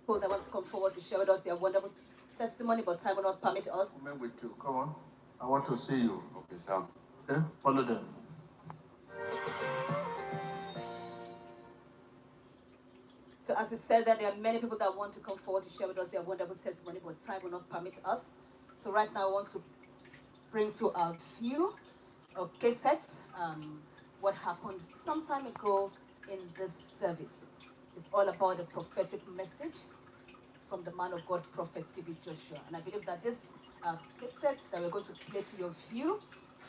people that want to come forward to share with us their wonderful testimony, but time will not permit us. I'm with you. Come on. I want to see you. Okay, sir. Okay? Follow them. So as we said that there are many people that want to come forward to share with us their wonderful testimony, but time will not permit us. So right now I want to bring to our view of cassettes, what happened some time ago in this service. It's all about the prophetic message from the man of God, Prophet T.B. Joshua. And I believe that this cassette that we're going to play to your view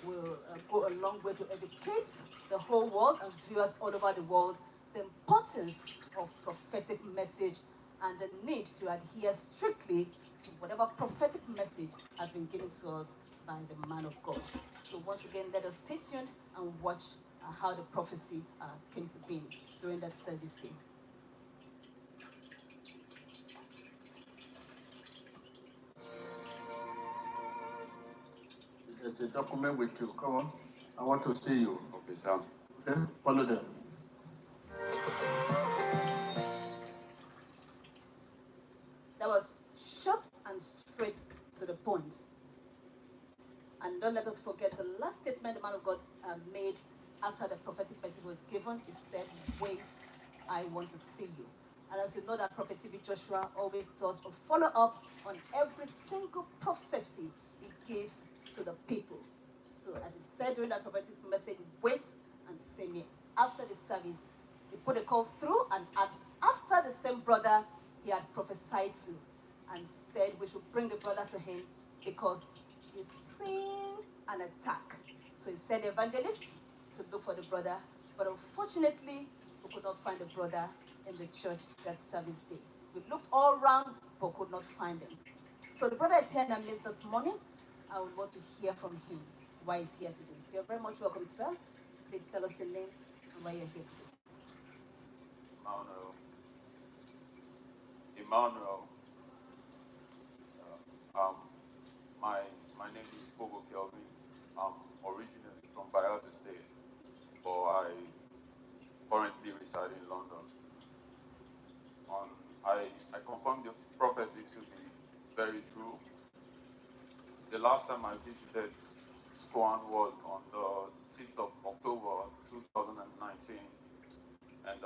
will go a long way to educate the whole world and viewers all over the world the importance of prophetic message and the need to adhere strictly to whatever prophetic message has been given to us by the man of God. So once again, let us stay tuned and watch how the prophecy came to be during that service day. There's a document with you. Come on. I want to see you. Okay, sir. Okay? Follow them. That was short and straight to the point. And don't let us forget the last statement the man of God made after the prophetic message was given. He said, "Wait, I want to see you." And as you know, that Prophet T.B. Joshua always does a follow-up on every single prophecy he gives to the people. So as he said during that prophetic message, "Wait and see me." After the service, he put a call through and asked after the same brother he had prophesied to, and said we should bring the brother to him because he's seen an attack. So he sent the evangelist to look for the brother, but unfortunately, we could not find the brother in the church that service day. We looked all around, but could not find him. So the brother is here in our midst this morning. I would want to hear from him why he's here today. So you're very much welcome, sir. Please tell us your name and why you're here today. Emmanuel. My name is Bobo Kelvin. I'm originally from Bayelsa State, but I currently reside in London. I confirm the prophecy to be very true. The last time I visited SCOAN was on the 6th of October 2019, and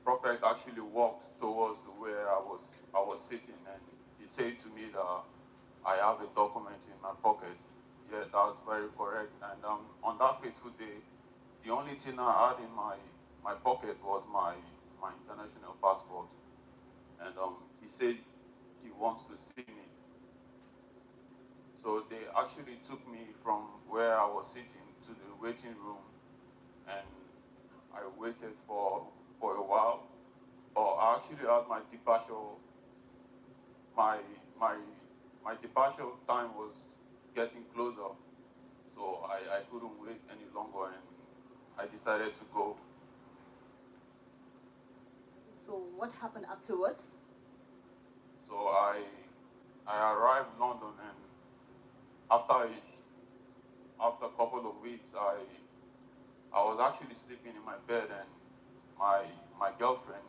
Prophet actually walked towards where I was sitting, and he said to me that I have a document in my pocket. Yeah, that's very correct. And on that fateful day, the only thing I had in my pocket was my international passport. And he said he wants to see me. So they actually took me from where I was sitting to the waiting room, and I waited for a while. But I actually had my departure. My departure time was getting closer, so I couldn't wait any longer, and I decided to go. So what happened afterwards? So I arrived in London, and after a couple of weeks, I was actually sleeping in my bed, and my girlfriend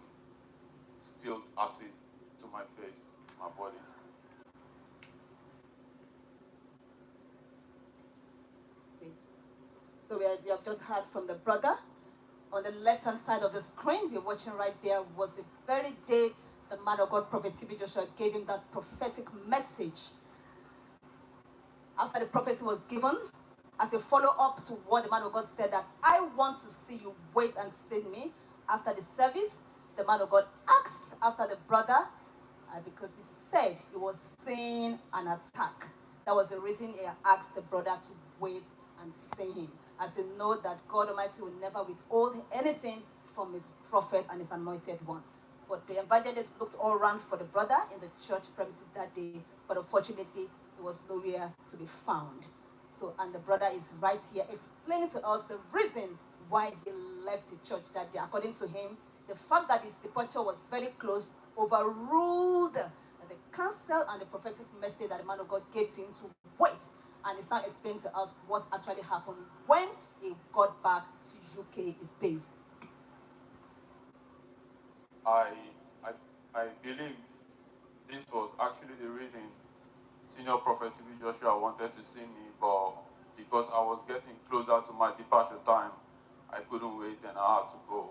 spilled acid to my face, my body. Okay. So we have just heard from the brother. On the left-hand side of the screen, we're watching right there, was the very day the man of God, Prophet T.B. Joshua, gave him that prophetic message. After the prophecy was given, as a follow-up to what the man of God said, that I want to see you, wait and see me. After the service, the man of God asked after the brother, because he said he was seeing an attack. That was the reason he asked the brother to wait and see him. As you know that God Almighty will never withhold anything from his prophet and his anointed one. But the evangelist looked all around for the brother in the church premises that day, but unfortunately, he was nowhere to be found. So, and the brother is right here explaining to us the reason why he left the church that day. According to him, the fact that his departure was very close overruled the counsel and the prophetic message that the man of God gave to him to wait. And it's now explaining to us what actually happened when he got back to UK, his base. I believe this was actually the reason Senior Prophet T.B. Joshua wanted to see me, but because I was getting closer to my departure time, I couldn't wait and I had to go.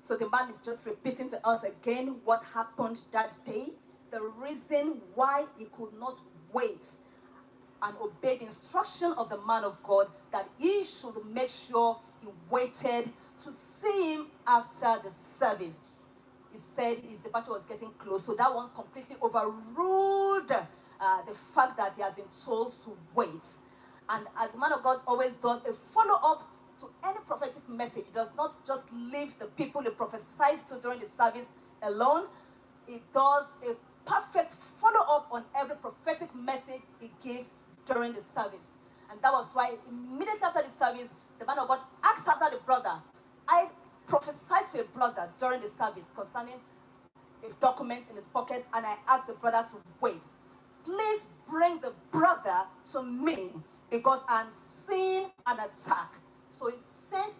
So the man is just repeating to us again what happened that day, the reason why he could not wait and obey the instruction of the man of God that he should make sure he waited to see him after the service. He said his departure was getting close, so that one completely overruled the fact that he has been told to wait. And as the man of God always does, a follow-up to any prophetic message. He does not just leave the people he prophesies to during the service alone. He does a perfect follow-up on every prophetic message he gives during the service. And that was why immediately after the service, the man of God asked after the brother. I prophesied to a brother during the service concerning a document in his pocket, and I asked the brother to wait. Please bring the brother to me because I'm seeing an attack. So he sent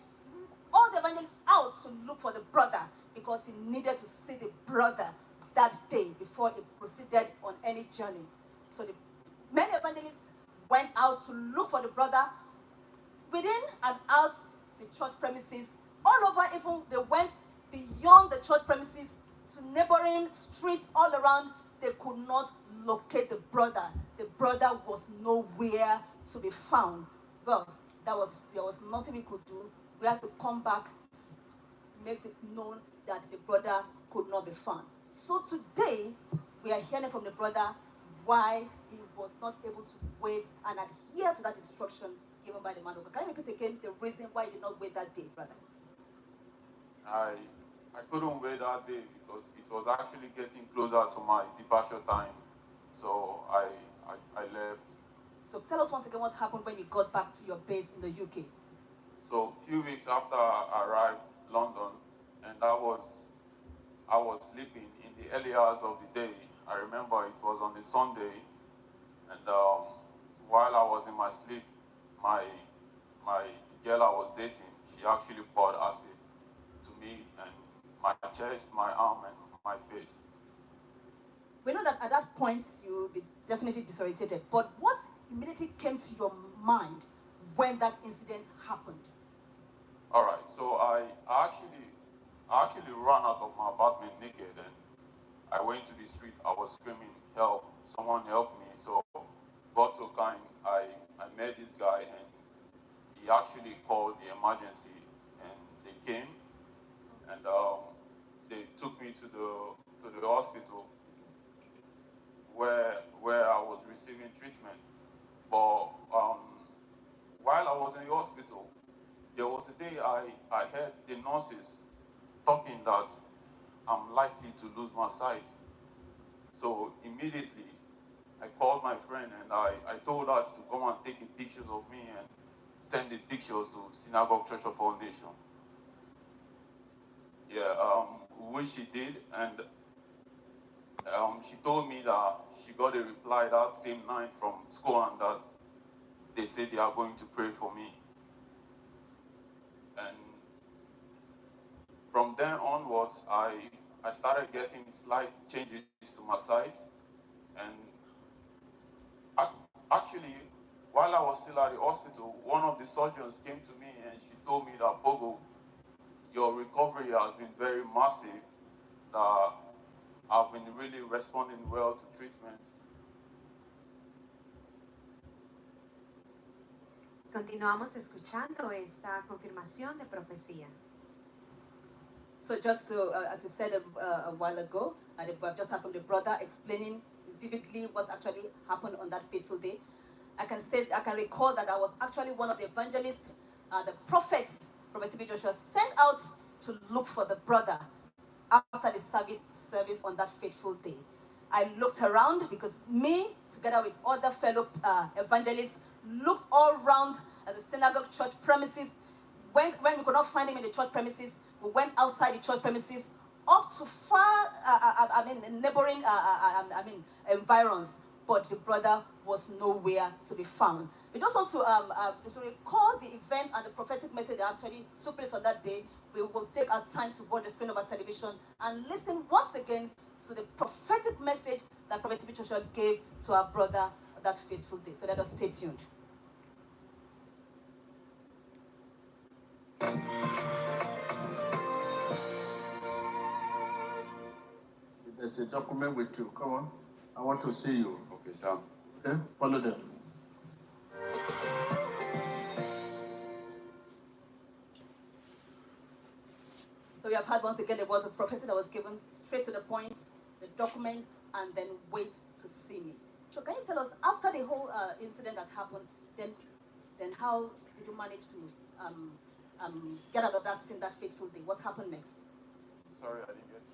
all the evangelists out to look for the brother because he needed to see the brother that day before he proceeded on any journey. So the many evangelists went out to look for the brother within and out the church premises, all over. Even they went beyond the church premises to neighboring streets all around. They could not locate the brother. The brother was nowhere to be found. Well, there was nothing we could do. We had to come back, make it known that the brother could not be found. So today, we are hearing from the brother why he was not able to wait and adhere to that instruction given by the man of God. Can you repeat again the reason why you did not wait that day, brother? I couldn't wait that day because it was actually getting closer to my departure time. So I left. So tell us once again what happened when you got back to your base in the UK. So a few weeks after I arrived in London, and I was sleeping in the early hours of the day. I remember it was on a Sunday, and while I was in my sleep, my girl I was dating, she actually poured acid to me and my chest, my arm, and my face. We know that at that point you will be definitely disorientated, but what immediately came to your mind when that incident happened? All right, so I actually ran out of my apartment naked, and I went to the street. I was screaming, "Help! Someone help me!" So God so kind, I met this guy, and he actually called the emergency, and they came, and they took me to the hospital where I was receiving treatment. But while I was in the hospital, there was a day I heard the nurses talking that I'm likely to lose my sight. So immediately, I called my friend and I told her to come and take the pictures of me and send the pictures to Synagogue Church of Foundation. Yeah, which she did, and she told me that she got a reply that same night from SCOAN that they said they are going to pray for me. And from then onwards, I started getting slight changes to my sight. And actually, while I was still at the hospital, one of the surgeons came to me and she told me that, "Bogo, your recovery has been very massive, that I've been really responding well to treatment." Continuamos escuchando esa confirmación de profecía. So just to, as you said a while ago, and I've just heard from the brother explaining vividly what actually happened on that fateful day. I can recall that I was actually one of the evangelists, the prophets, Prophet T.B. Joshua sent out to look for the brother after the service on that fateful day. I looked around because me, together with other fellow evangelists, looked all around at the synagogue church premises. When we could not find him in the church premises, we went outside the church premises up to far, neighboring, environs. But the brother was nowhere to be found. We just want to recall the event and the prophetic message that actually took place on that day. We will take our time to watch the screen of our television and listen once again to the prophetic message that Prophet T.B. Joshua gave to our brother that fateful day. So let us stay tuned. There's a document with you. Come on. I want to see you. Okay, sir. Okay? Follow them. So we have had once again the words of prophecy that was given straight to the point, the document, and then wait to see me. So can you tell us, after the whole incident that happened, then how did you manage to get out of that scene, that fateful day? What happened next? Sorry, I didn't get you.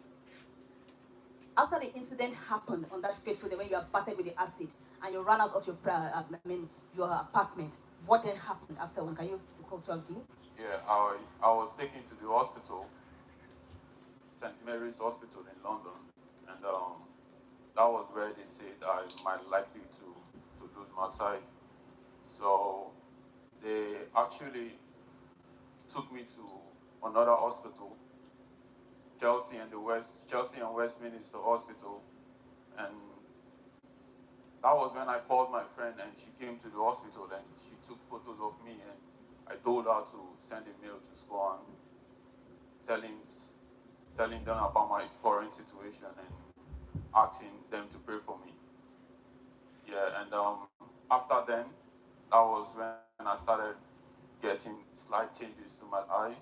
After the incident happened on that fateful day when you are battered with the acid and you ran out of your your apartment, what then happened afterward? Can you recall to me? Yeah, I was taken to the hospital, St. Mary's Hospital in London, and that was where they said I might likely to lose my sight. So they actually took me to another hospital, Chelsea and Westminster Hospital, and that was when I called my friend and she came to the hospital and she took photos of me and I told her to send a mail to SCOAN telling them about my current situation and asking them to pray for me. Yeah, and after then, that was when I started getting slight changes to my eyes.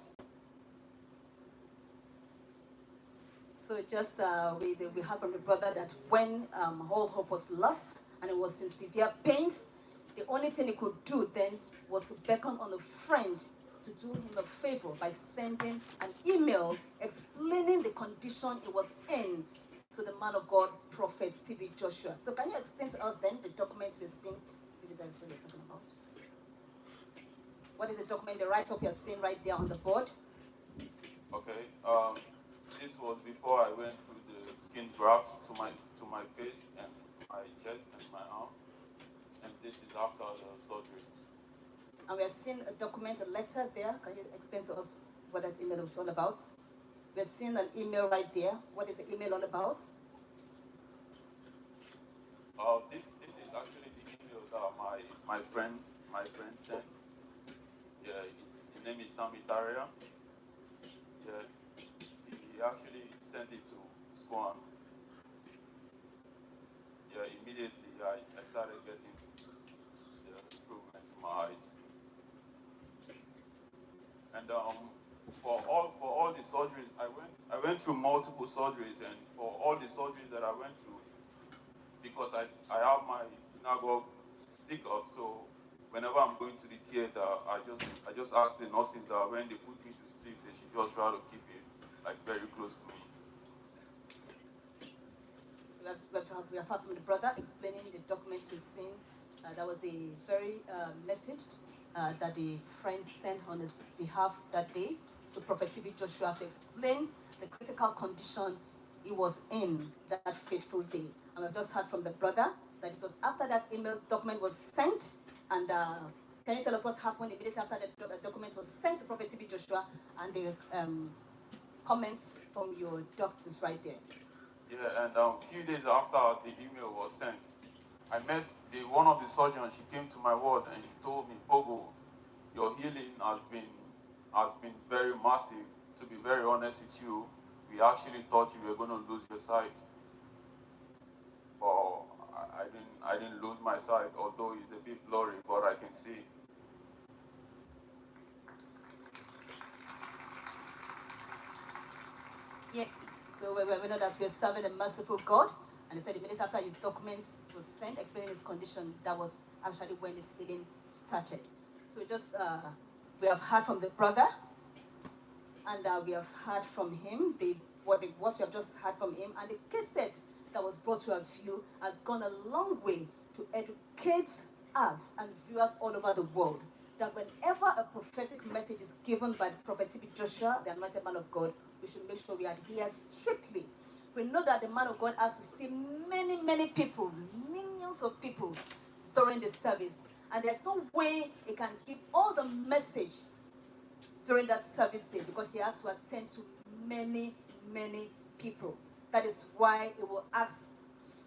So just we heard from the brother that when all hope was lost and it was in severe pains, the only thing he could do then was to beckon on a friend to do him a favor by sending an email explaining the condition he was in to the man of God, Prophet T.B. Joshua. So can you explain to us then the document we're seeing? That's what you're talking about. What is the document, the write-up you're seeing right there on the board? Okay. This was before I went through the skin grafts to my face and my chest and my arm, and this is after the surgery. And we are seeing a document, a letter there. Can you explain to us what that email was all about? We're seeing an email right there. What is the email all about? This is actually the email that my friend sent. Yeah, his name is Tamitaria. Yeah, he actually sent it to SCOAN. Yeah, immediately I started getting the improvement to my eyes. And for all the surgeries, I went through multiple surgeries, and for all the surgeries that I went through, because I have my synagogue sticker, so whenever I'm going to the theater, I just ask the nurses that when they put me to sleep, they should just try to keep it like very close to me. We have heard from the brother explaining the documents we've seen. That was a very message that the friend sent on his behalf that day to Prophet T.B. Joshua to explain the critical condition he was in that fateful day. And we've just heard from the brother that it was after that email document was sent. And can you tell us what happened immediately after the document was sent to Prophet T.B. Joshua and the comments from your doctors right there? Yeah, and a few days after the email was sent, I met one of the surgeons. She came to my ward and she told me, Pogo, your healing has been very massive. To be very honest with you, we actually thought you were going to lose your sight. But I didn't lose my sight, although it's a bit blurry, but I can see. Yeah. So we know that we're serving a merciful God, and he said immediately after his documents was sent explaining his condition, that was actually when his healing started. So we have heard from the brother, and we have heard from him what we have just heard from him, and the cassette that was brought to our view has gone a long way to educate us and viewers all over the world that whenever a prophetic message is given by the Prophet T.B. Joshua, the anointed man of God, we should make sure we adhere strictly. We know that the man of God has to see many, many people, millions of people during the service. And there's no way he can give all the message during that service day because he has to attend to many, many people. That is why he will ask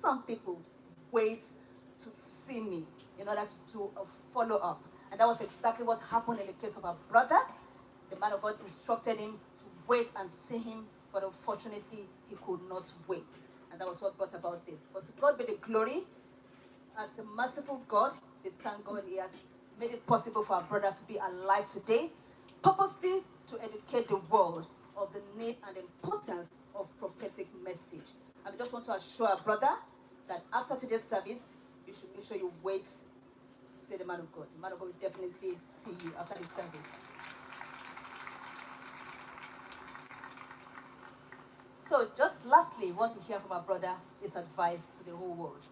some people, wait to see me in order to do a follow-up. And that was exactly what happened in the case of our brother. The man of God instructed him to wait and see him, but unfortunately, he could not wait. And that was what brought about this. But to God be the glory. As a merciful God, we thank God he has made it possible for our brother to be alive today, purposely to educate the world of the need and importance of prophetic message. And we just want to assure our brother that after today's service, you should make sure you wait to see the man of God. The man of God will definitely see you after the service. So just lastly, we want to hear from our brother his advice to the whole world.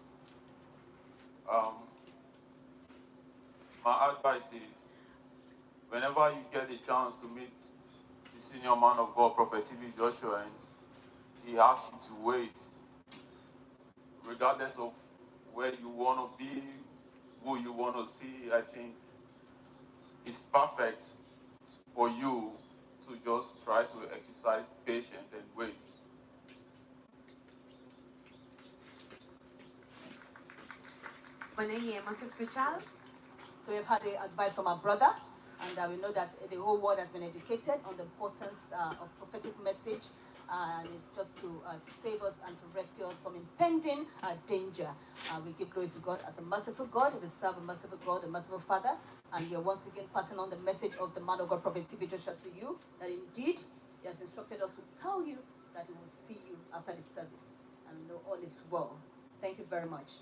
My advice is, whenever you get a chance to meet the senior man of God, Prophet T.B. Joshua, and he asks you to wait, regardless of where you want to be, who you want to see, I think it's perfect for you to just try to exercise patience and wait. Bueno, y hemos escuchado. So we've had the advice from our brother, and we know that the whole world has been educated on the importance of prophetic message, and it's just to save us and to rescue us from impending danger. We give glory to God as a merciful God. We serve a merciful God, a merciful Father, and we are once again passing on the message of the man of God, Prophet T.B. Joshua, to you, that indeed he has instructed us to tell you that he will see you after the service, and we know all is well. Thank you very much.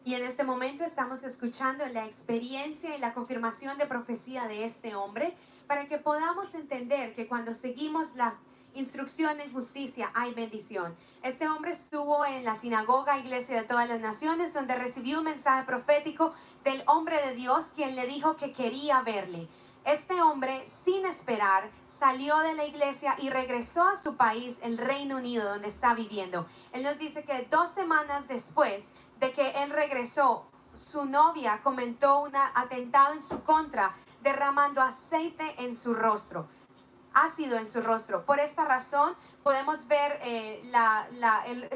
Y en este momento estamos escuchando la experiencia y la confirmación de profecía de este hombre para que podamos entender que cuando seguimos la instrucción en justicia hay bendición. Este hombre estuvo en la sinagoga Iglesia de Todas las Naciones donde recibió un mensaje profético del hombre de Dios quien le dijo que quería verle. Este hombre, sin esperar, salió de la iglesia y regresó a su país, el Reino Unido, donde está viviendo. Él nos dice que 2 semanas después de que él regresó, su novia comentó un atentado en su contra, derramando aceite en su rostro, ácido en su rostro. Por esta razón podemos ver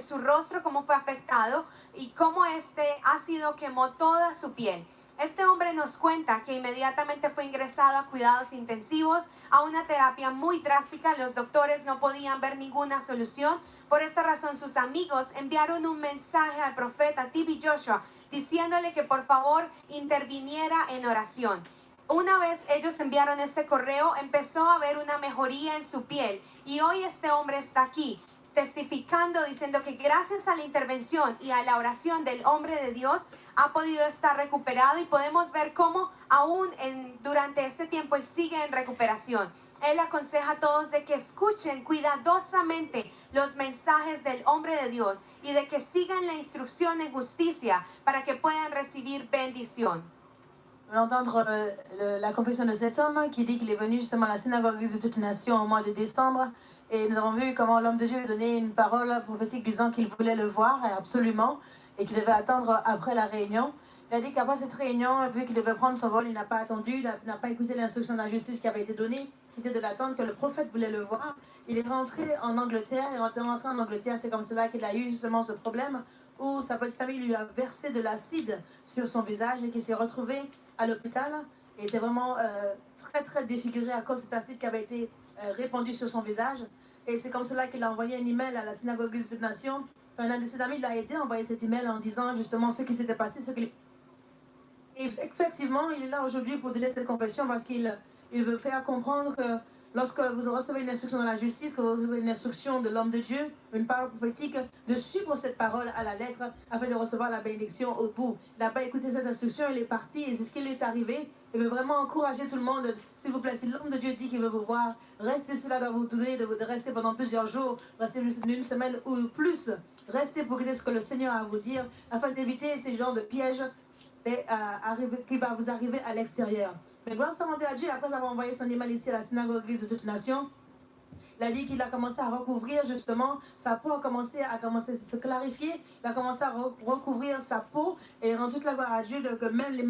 su rostro, cómo fue afectado y cómo este ácido quemó toda su piel. Este hombre nos cuenta que inmediatamente fue ingresado a cuidados intensivos, a una terapia muy drástica. Los doctores no podían ver ninguna solución. Por esta razón, sus amigos enviaron un mensaje al profeta T.B. Joshua diciéndole que por favor interviniera en oración. Una vez ellos enviaron este correo, empezó a haber una mejoría en su piel y hoy este hombre está aquí testificando, diciendo que gracias a la intervención y a la oración del hombre de Dios ha podido estar recuperado y podemos ver cómo aún durante este tiempo él sigue en recuperación. Él aconseja a todos de que escuchen cuidadosamente los mensajes del hombre de Dios y de que sigan la instrucción en justicia para que puedan recibir bendición. Entendre la confession de cet homme qui dit qu'il est venu justement à la synagogue de toutes les nations au mois de décembre et nous avons vu comment l'homme de Dieu lui donnait une parole prophétique disant qu'il voulait le voir absolument et qu'il devait attendre après la réunion. Il a dit qu'après cette réunion, vu qu'il devait prendre son vol, il n'a pas attendu, n'a pas écouté l'instruction de la justice qui avait été donnée, qui était de l'attendre que le prophète voulait le voir. Il est rentré en Angleterre, c'est comme cela qu'il a eu justement ce problème où sa petite famille lui a versé de l'acide sur son visage et qu'il s'est retrouvé à l'hôpital et était vraiment très très défiguré à cause de cet acide qui avait été répandu sur son visage. Et c'est comme cela qu'il a envoyé un email à la synagogue des nations. Un de ses amis l'a aidé à envoyer cet email en disant justement ce qui s'était passé, Et effectivement, il est là aujourd'hui pour donner cette confession parce qu'il veut faire comprendre que lorsque vous recevez une instruction de la justice, que vous recevez une instruction de l'homme de Dieu, une parole prophétique, de suivre cette parole à la lettre afin de recevoir la bénédiction au bout. Il n'a pas écouté cette instruction, il est parti et c'est ce qui lui est arrivé. Il veut vraiment encourager tout le monde, s'il vous plaît, si l'homme de Dieu dit qu'il veut vous voir, restez, cela va vous donner de rester pendant plusieurs jours, restez une semaine ou plus, restez pour écouter ce que le Seigneur a à vous dire, afin d'éviter ces genres de pièges qui va vous arriver à l'extérieur. Mais gloire soit rendue à Dieu, après avoir envoyé son email ici à la synagogue de toutes les nations, il a dit qu'il a commencé à recouvrir justement, sa peau a commencé à se clarifier, il a commencé à recouvrir sa peau et rendre toute la gloire à Dieu, que même les